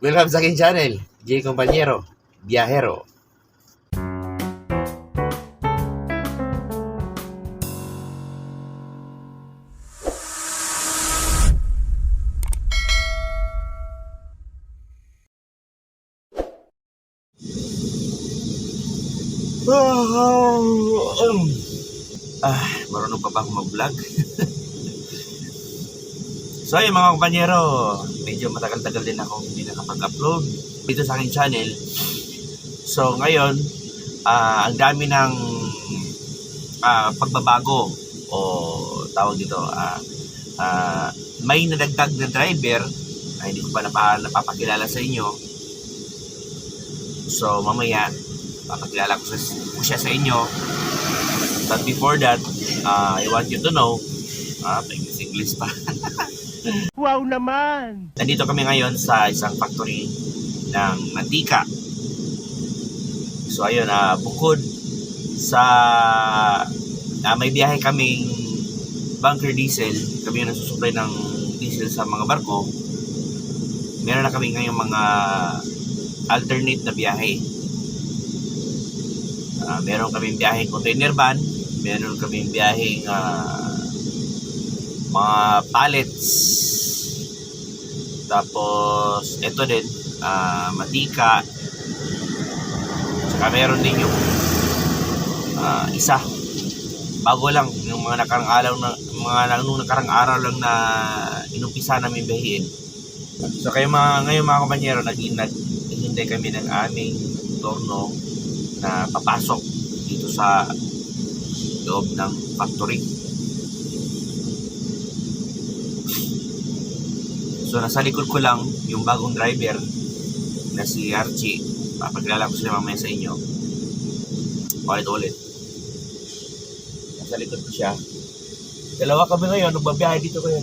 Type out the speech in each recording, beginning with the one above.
Welcome sa aking channel, J. Compañero, Biyahero. Marunong pa ba akong mag-vlog? So ayun mga kumpanyero, medyo matagal-tagal din ako hindi nakapag-upload dito sa aking channel. So ngayon, ang dami ng pagbabago o tawag dito, may nadagdag na driver na hindi ko pa napapakilala sa inyo. So mamaya, papakilala ko siya sa inyo. But before that, I want you to know, English pa. Wow naman! Nandito kami ngayon sa isang factory ng mantika. So ayun, bukod sa may biyahe kaming bunker diesel, kami yung nasusupply ng diesel sa mga barko, meron na kami ngayong mga alternate na biyahe. Meron kaming biyaheng container van, meron kaming biyaheng mga pallets, tapos ito din matika, saka meron din yung isa bago lang, yung mga nakarang araw lang na inumpisa namin biyahin. So kayo ngayon mga kumpanyero, naghihintay kami ng aming turno na papasok dito sa loob ng factory. So nasa likod ko lang yung bagong driver na si Archie. Papakilala ko sila mamaya sa inyo. Ulit. Nasa likod ko siya. Dalawa kami ngayon, nagbabiyahe dito kayo.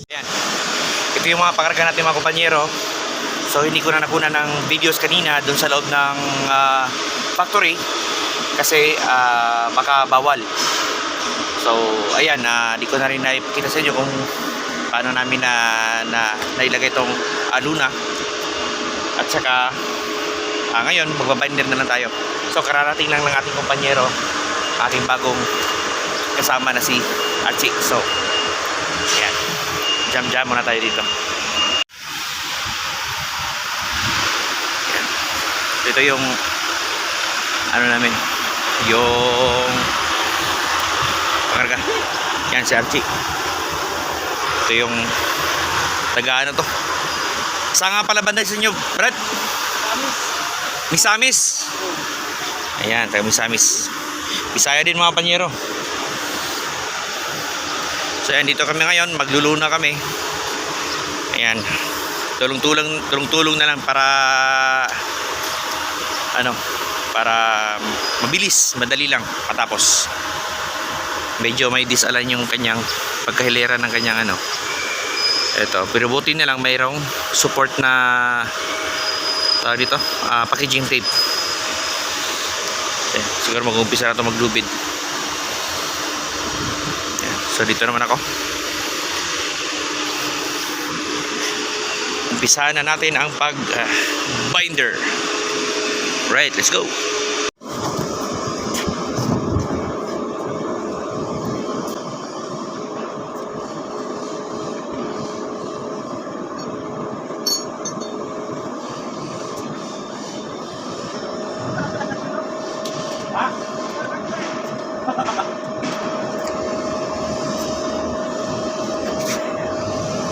Ayan. Ito yung mga pakarga natin mga kumpanyero. So hindi ko na nakunan ng videos kanina doon sa loob ng factory kasi baka bawal. So ayan, di ko na rin naipakita sa inyo kung paano namin nailagay itong luna. At saka ngayon magbabinder na lang tayo. So kararating lang ng ating kumpanyero, ating bagong kasama na si Archie. So ayan, jam muna tayo dito. Ayan. Ito yung ano namin, yung pangarga. Yan si Archie. Ito yung taga ano to. Saan nga pala banda sa inyo, Brad? Misamis. Ayan, taga Misamis. Bisaya din mga panyero. So ayan, dito kami ngayon, magluluna kami. Ayan, tulong-tulong na lang para para mabilis, madali lang matapos. Medyo may disalan yung kanyang pagkahilera ng kanyang ito, pero buti na lang mayroong support na dito, packaging tape. Okay, siguro mag-umpisa na ito maglubid. Ayan, so dito naman ako. Umpisahan na natin ang binder. Right, let's go.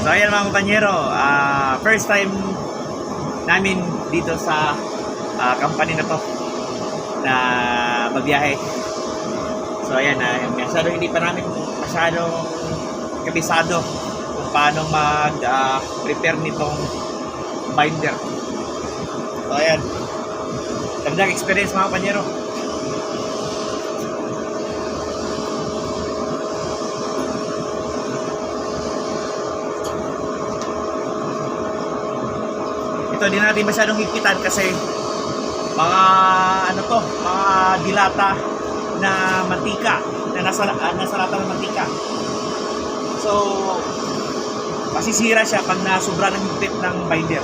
So ayan mga kumpanyero, first time namin dito sa company na to na magbiyahe. So ayan, hindi pa namin masyadong kabisado kung paano mag-prepare nitong binder. So ayan, dagdag experience mga kumpanyero. Ito din natin masyadong higpitan kasi mga mga dilata na mantika na nasa lata ng mantika. So masisira siya pag nasobra ng higpit ng binder.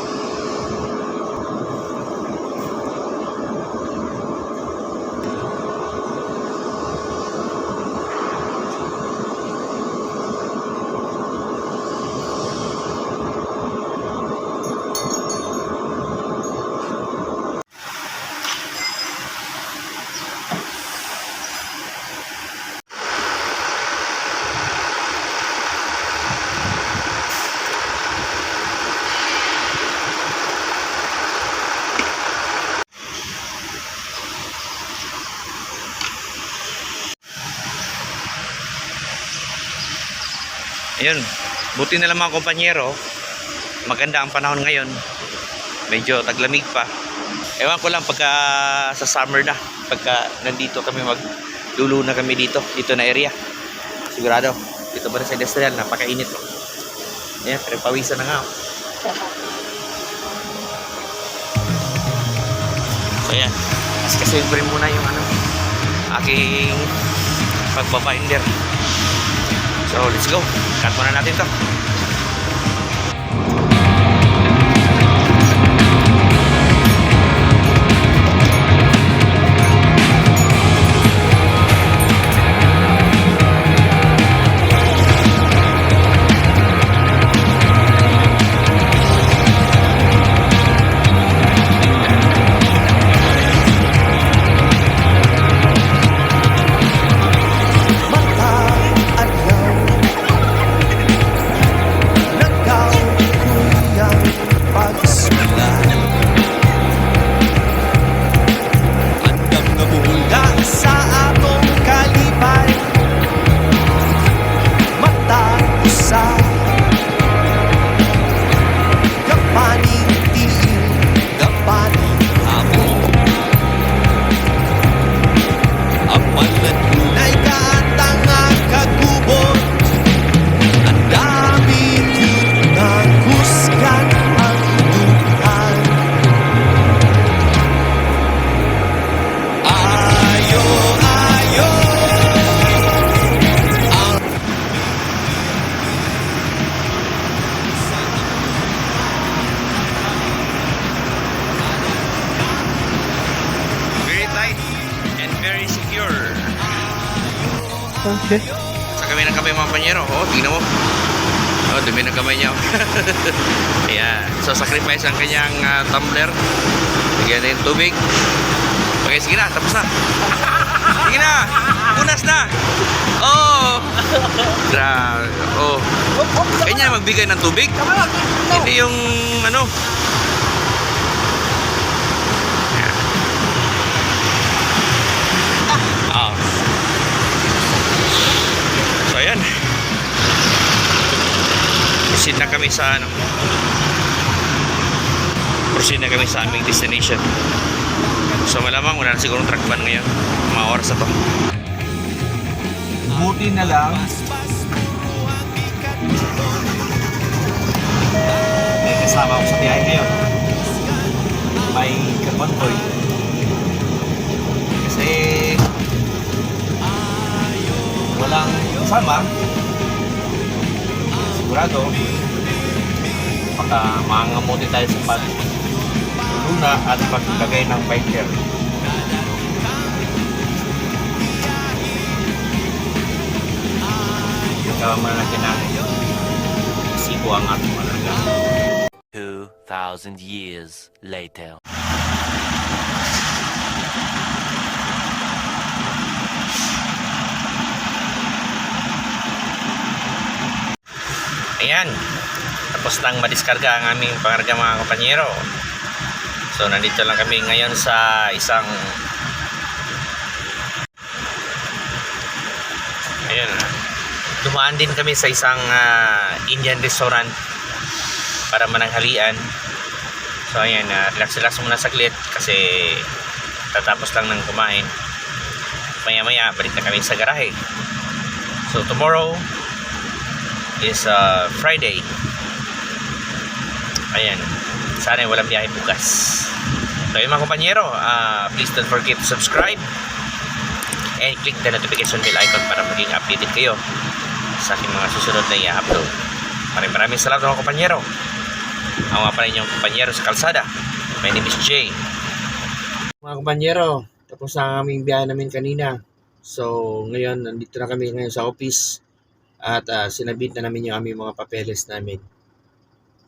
Ayun, buti na lang mga kompanyero, maganda ang panahon ngayon, medyo taglamig pa. Ewan ko lang pagka sa summer na, pagka nandito kami maglulo na kami dito na area, sigurado dito pa rin sa industrial, napakainit. Ayan, pero pawisan na nga. So ayan, kasi rin muna yung aking pagbabinder. So let's go, cut muna natin to. Okay. Sa kami ng kamay mga panyero. Oh, tingnan mo. Oh, dumi ng kamay niya. Ayan. So, sacrifice ang kanyang tumbler. Lagyan na yung tubig. Okay, sige na. Tapos na. Sige na. Punas na. Oh. Grabe. Oh. Kanya magbigay ng tubig. Hindi yung ano. Oh. So ayan, proceed na kami sa aming destination. So malamang wala na sigurong truck ban ngayon, mga oras na to. Buti na lang may kasama ako sa biyahe ngayon, may kakonvoy, kasi walang kasama, sigurado baka mangangamuti tayo sa pagluna at paglagay ng binder. Ikaw malagyan natin sibo ang ating malagyan. 2,000 years later. Ayan, tapos nang madiskarga ang aming pangarga mga kompanyero. So nandito lang kami ngayon sa isang dumaan din kami sa isang Indian restaurant para mananghalian. So ayan, relax muna saglit kasi tatapos lang ng kumain. Maya balik na kami sa garahe. So tomorrow is Friday. Ayan, sana walang biyahe bukas. So yun mga kompanyero, please don't forget to subscribe and click the notification bell icon para maging updated kayo sa aking mga susunod na i-upload. Maraming salamat mga kumpanyero. Ako nga pala inyong kumpanyero sa kalsada. My name is Jay. Mga kumpanyero, tapos na ang aming biyahe namin kanina. So, ngayon, nandito na kami ngayon sa office. At sinabit na namin yung aming mga papeles namin.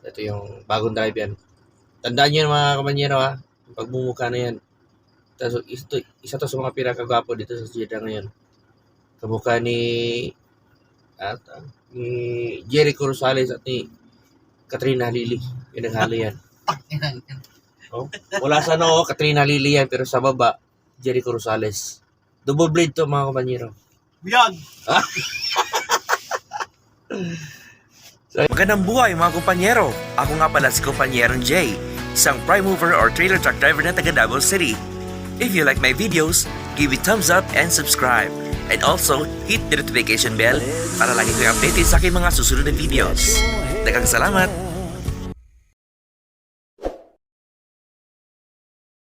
Ito yung bagong drive yan. Tandaan nyo mga kumpanyero ha. Pagmumukha na yan. Tapos, isa to sa mga pinakagwapo dito sa Jeddah ngayon. Kamukha ni Jericho Rosales at ni Katrina Lili. Pinaghalo yan. Oh, wala sa Katrina Lili yan, pero sa baba, Jericho Rosales. Double blade to mga kumpanyero. Biyag! Magandang buhay mga kumpanyero. Ako nga pala si Kumpanyerong Jay, isang prime mover or trailer truck driver na taga Davao City. If you like my videos, give it thumbs up and subscribe. And also, hit the notification bell para lagi kayo updated sa aking mga susunod na videos. Daghang salamat!